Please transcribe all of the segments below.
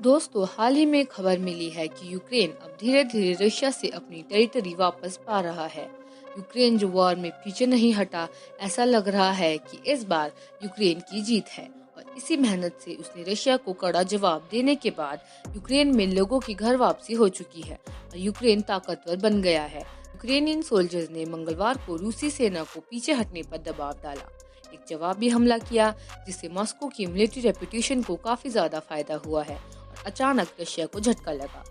दोस्तों, हाल ही में खबर मिली है कि यूक्रेन अब धीरे धीरे रशिया से अपनी टेरिटरी वापस पा रहा है। यूक्रेन जो वॉर में पीछे नहीं हटा, ऐसा लग रहा है कि इस बार यूक्रेन की जीत है और इसी मेहनत से उसने रशिया को कड़ा जवाब देने के बाद यूक्रेन में लोगों की घर वापसी हो चुकी है और यूक्रेन ताकतवर बन गया है। यूक्रेनियन सोल्जर्स ने मंगलवार को रूसी सेना को पीछे हटने पर दबाव डाला, एक जवाबी हमला किया जिससे मॉस्को की मिलिट्री रेपुटेशन को काफी ज्यादा फायदा हुआ है। अचानक रशिया को झटका लगा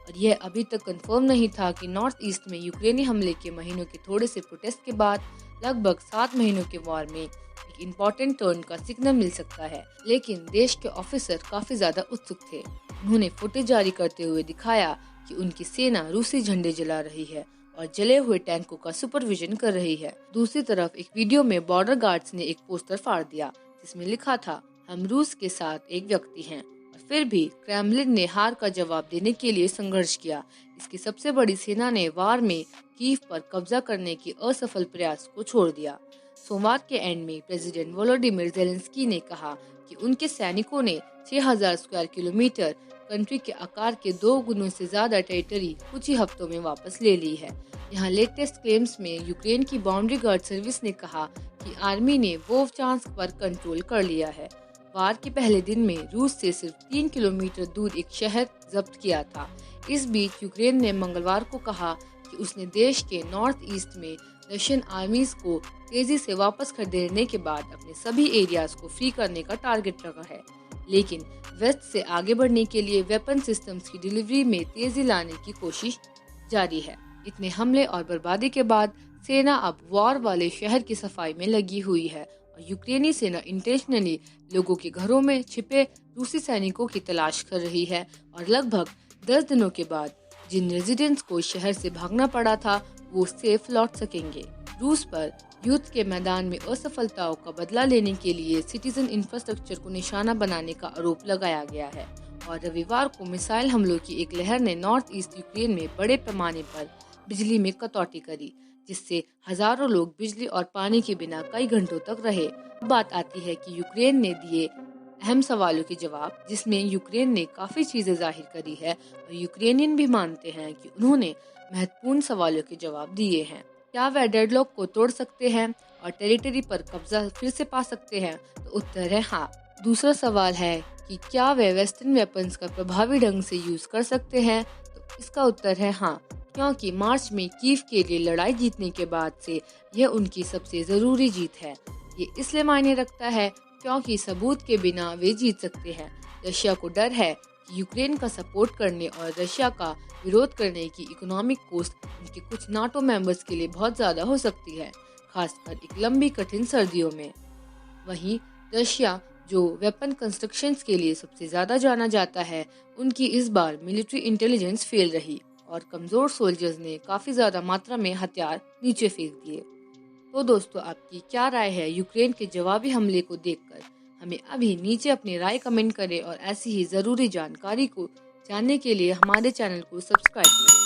और यह अभी तक कंफर्म नहीं था कि नॉर्थ ईस्ट में यूक्रेनी हमले के महीनों के थोड़े से प्रोटेस्ट के बाद लगभग 7 महीनों के वॉर में एक इम्पोर्टेंट टर्न का सिग्नल मिल सकता है। लेकिन देश के ऑफिसर काफी ज्यादा उत्सुक थे। उन्होंने फुटेज जारी करते हुए दिखाया कि उनकी सेना रूसी झंडे जला रही है और जले हुए टैंकों का सुपरविजन कर रही है। दूसरी तरफ एक वीडियो में बॉर्डर गार्ड्स ने एक पोस्टर फाड़ दिया जिसमें लिखा था, हम रूस के साथ एक व्यक्ति हैं। फिर भी क्रेमलिन ने हार का जवाब देने के लिए संघर्ष किया। इसकी सबसे बड़ी सेना ने वार में कीव पर कब्जा करने की असफल प्रयास को छोड़ दिया। सोमवार के एंड में प्रेसिडेंट वोलोडिमिर जेलेंस्की ने कहा कि उनके सैनिकों ने 6000 स्क्वायर किलोमीटर कंट्री के आकार के 2 गुना से ज्यादा टेरिटरी कुछ ही हफ्तों में वापस ले ली है। यहाँ लेटेस्ट क्लेम्स में यूक्रेन की बाउंड्री गार्ड सर्विस ने कहा कि आर्मी ने वोवचांस्क पर कंट्रोल कर लिया है। वार के पहले दिन में रूस से सिर्फ 3 किलोमीटर दूर एक शहर जब्त किया था। इस बीच यूक्रेन ने मंगलवार को कहा कि उसने देश के नॉर्थ ईस्ट में रशियन आर्मीज को तेजी से वापस खदेड़ने के बाद अपने सभी एरियाज को फ्री करने का टारगेट रखा है। लेकिन वेस्ट से आगे बढ़ने के लिए वेपन सिस्टम्स की डिलीवरी में तेजी लाने की कोशिश जारी है। इतने हमले और बर्बादी के बाद सेना अब वॉर वाले शहर की सफाई में लगी हुई है और यूक्रेनी सेना इंटेंशनली लोगों के घरों में छिपे रूसी सैनिकों की तलाश कर रही है और लगभग 10 दिनों के बाद जिन रेजिडेंट्स को शहर से भागना पड़ा था वो सेफ लौट सकेंगे। रूस पर युद्ध के मैदान में असफलताओं का बदला लेने के लिए सिटीजन इंफ्रास्ट्रक्चर को निशाना बनाने का आरोप लगाया गया है और रविवार को मिसाइल हमलों की एक लहर ने नॉर्थ ईस्ट यूक्रेन में बड़े पैमाने पर बिजली में कटौती करी, जिससे हजारों लोग बिजली और पानी के बिना कई घंटों तक रहे। बात आती है कि यूक्रेन ने दिए अहम सवालों के जवाब, जिसमें यूक्रेन ने काफी चीजें जाहिर करी है और यूक्रेनियन भी मानते हैं कि उन्होंने महत्वपूर्ण सवालों के जवाब दिए हैं। क्या वे डेडलॉक को तोड़ सकते हैं और टेरिटरी पर कब्जा फिर से पा सकते हैं? तो उत्तर है हाँ। दूसरा सवाल है कि क्या वे वेस्टर्न वेपन्स का प्रभावी ढंग से यूज कर सकते हैं? तो इसका उत्तर है हाँ, क्योंकि मार्च में कीव के लिए लड़ाई जीतने के बाद से यह उनकी सबसे जरूरी जीत है। ये इसलिए मायने रखता है क्योंकि सबूत के बिना वे जीत सकते हैं। रशिया को डर है कि यूक्रेन का सपोर्ट करने और रशिया का विरोध करने की इकोनॉमिक कॉस्ट उनके कुछ नाटो मेंबर्स के लिए बहुत ज्यादा हो सकती है, खासकर एक लंबी कठिन सर्दियों में। वहीं रशिया जो वेपन कंस्ट्रक्शंस के लिए सबसे ज्यादा जाना जाता है, उनकी इस बार मिलिट्री इंटेलिजेंस फेल रही और कमजोर सोल्जर्स ने काफी ज्यादा मात्रा में हथियार नीचे फेंक दिए। तो दोस्तों, आपकी क्या राय है यूक्रेन के जवाबी हमले को देखकर? हमें अभी नीचे अपनी राय कमेंट करें और ऐसी ही जरूरी जानकारी को जानने के लिए हमारे चैनल को सब्सक्राइब करें।